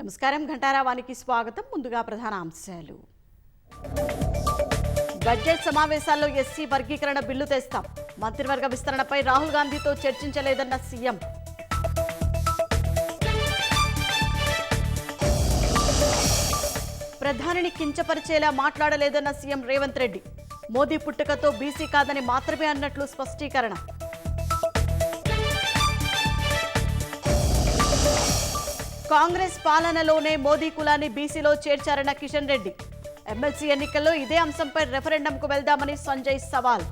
నమస్కారం. ఘంటారావానికి స్వాగతం. ముందుగా ప్రధాన అంశాలు. బడ్జెట్ సమావేశాల్లో ఎస్సీ వర్గీకరణ బిల్లు తెస్తాం. మంత్రివర్గ విస్తరణపై రాహుల్ గాంధీతో చర్చించలేదన్న సీఎం. ప్రధానిని కించపరిచేలా మాట్లాడలేదన్న సీఎం రేవంత్ రెడ్డి. మోదీ పుట్టుకతో బీసీ కాదని మాత్రమే అన్నట్లు స్పష్టీకరణ. కాంగ్రెస్ పాలనలోనే మోదీ కులాన్ని బీసీలో చేర్చారన్న కిషన్ రెడ్డి. ఎమ్మెల్సీ ఎన్నికల్లో ఇదే అంశంపై రెఫరెండంకు వెళ్దామని సంజయ్ సవాల్.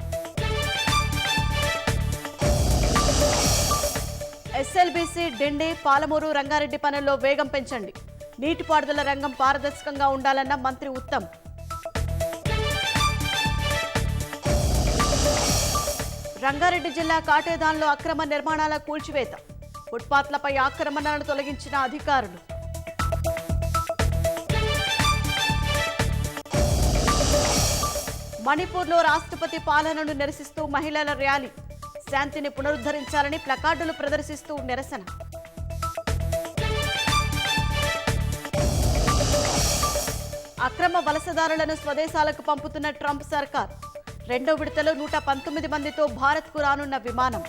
ఎస్ఎల్బీసీ డిండి, పాలమూరు, రంగారెడ్డి పనుల్లో వేగం పెంచండి. నీటిపారుదల రంగం పారదర్శకంగా ఉండాలన్న మంత్రి ఉత్తమ్. రంగారెడ్డి జిల్లా కాటేదాన్లో అక్రమ నిర్మాణాల కూల్చివేత. ఫుట్పాత్లపై ఆక్రమణలను తొలగించిన అధికారులు. మణిపూర్లో రాష్ట్రపతి పాలనను నిరసిస్తూ మహిళల ర్యాలీ. శాంతిని పునరుద్ధరించాలని ప్లకార్డులు ప్రదర్శిస్తూ నిరసన. అక్రమ వలసదారులను స్వదేశాలకు పంపుతున్న ట్రంప్ సర్కార్. రెండో విడతలో 119 మందితో భారత్కు రానున్న విమానం.